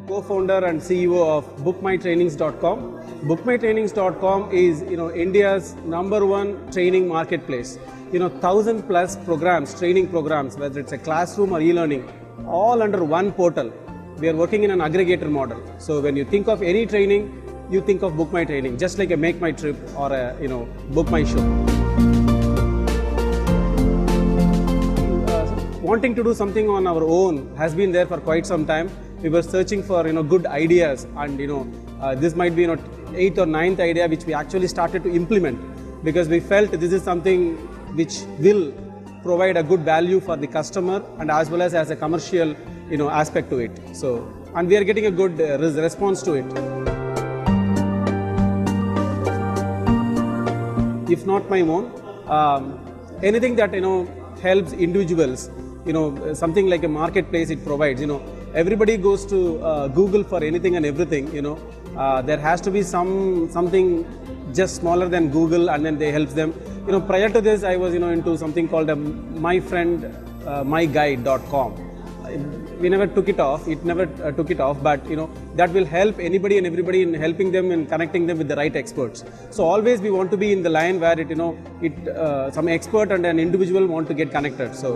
co-founder and CEO of Bookmytrainings.com. Bookmytrainings.com is India's #1 training marketplace. 1,000+ programs, training programs, whether it's a classroom or e-learning, all under one portal. We are working in an aggregator model. So when you think of any training, you think of Book My Training, just like a Make My Trip or a Book My Show. Wanting to do something on our own has been there for quite some time. We were searching for good ideas, and this might be 8th or 9th idea which we actually started to implement, because we felt this is something which will provide a good value for the customer and as well as a commercial aspect to it. So, and we are getting a good response to it. If not my own, anything that helps individuals, something like a marketplace it provides. Everybody goes to Google for anything and everything. There has to be something just smaller than Google, and then they help them. Prior to this, I was into something called myguide.com. We never took it off. It never took it off, but that will help anybody and everybody in helping them and connecting them with the right experts. So always we want to be in the line where some expert and an individual want to get connected. So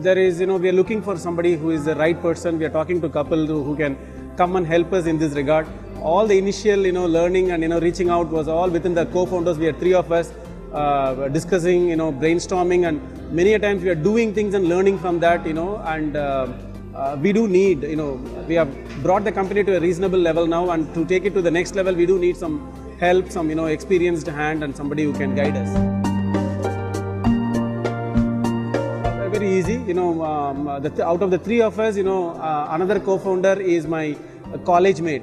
there is we are looking for somebody who is the right person. We are talking to a couple who can come and help us in this regard. All the initial learning and reaching out was all within the co-founders. We are 3 of us. Discussing, brainstorming, and many a times we are doing things and learning from that, and we do need, we have brought the company to a reasonable level now, and to take it to the next level, we do need some help, some, experienced hand and somebody who can guide us. Very easy, out of the 3 of us, another co-founder is my college mate,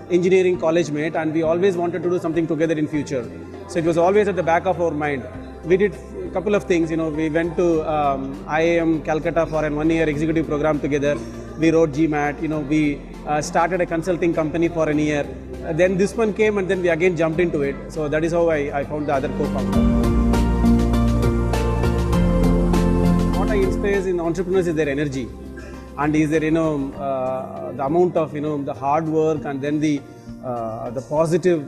engineering college mate, and we always wanted to do something together in future. So it was always at the back of our mind. We did a couple of things. We went to IIM Calcutta for a 1-year executive program together. We wrote GMAT. We started a consulting company for a year. Then this one came, and then we again jumped into it. So that is how I found the other co-founder. What I inspire in entrepreneurs is their energy, and is there the amount of the hard work, and then the positive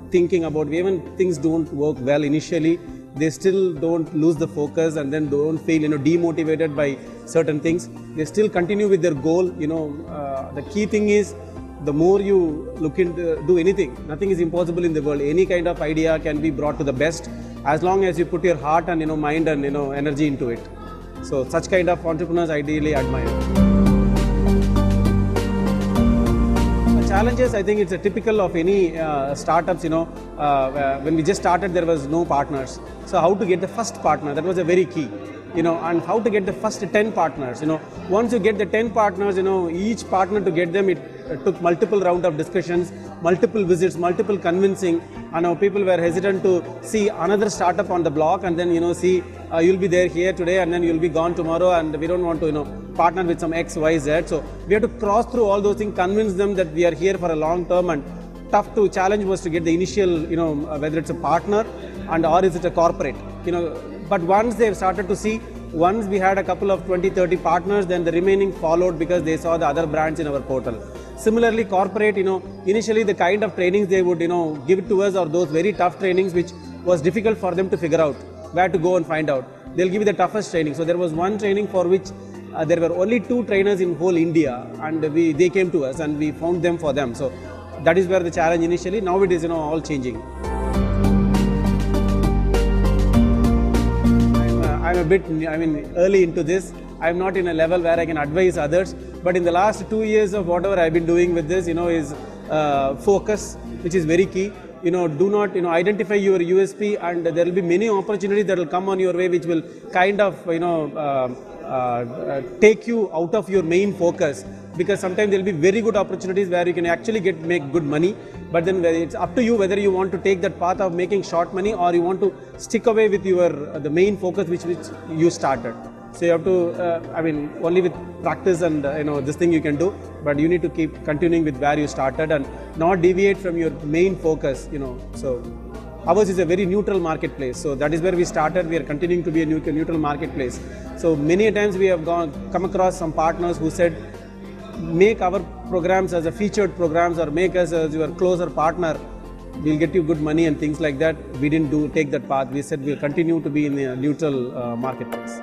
thinking about even things don't work well initially, they still don't lose the focus and then don't feel demotivated by certain things. They still continue with their goal. The key thing is, the more you look into do anything, nothing is impossible in the world. Any kind of idea can be brought to the best as long as you put your heart and mind and energy into it. So such kind of entrepreneurs I ideally admire. Challenges, I think it's a typical of any startups. When we just started, there was no partners. So how to get the first partner, that was a very key. And how to get the first 10 partners. Once you get the 10 partners, each partner, to get them, it took multiple rounds of discussions, multiple visits, multiple convincing, and people were hesitant to see another startup on the block, and then see you'll be there here today and then you'll be gone tomorrow, and we don't want to partner with some X, Y, Z. So we have to cross through all those things, convince them that we are here for a long term, and tough to challenge was to get the initial, whether it's a partner and or is it a corporate, But once they've started to see, once we had a couple of 20-30 partners, then the remaining followed because they saw the other brands in our portal. Similarly, corporate, initially the kind of trainings they would, give it to us are those very tough trainings which was difficult for them to figure out where to go and find out. They'll give you the toughest training. So there was one training for which there were only 2 trainers in whole India, and they came to us and we found them for them. So that is where the challenge initially. Now it is all changing. I'm a bit, early into this. I'm not in a level where I can advise others. But in the last 2 years of whatever I've been doing with this, is focus, which is very key. Do not, identify your USP, and there will be many opportunities that will come on your way, which will kind of, take you out of your main focus. Because sometimes there will be very good opportunities where you can actually make good money, but then it's up to you whether you want to take that path of making short money, or you want to stick away with your the main focus which you started. So you have to, only with practice and this thing you can do, but you need to keep continuing with where you started and not deviate from your main focus. So Ours is a very neutral marketplace. So that is where we started. We are continuing to be a neutral marketplace. So many times we have come across some partners who said, make our programs as a featured programs or make us as your closer partner. We'll get you good money and things like that. We didn't take that path. We said we'll continue to be in a neutral marketplace.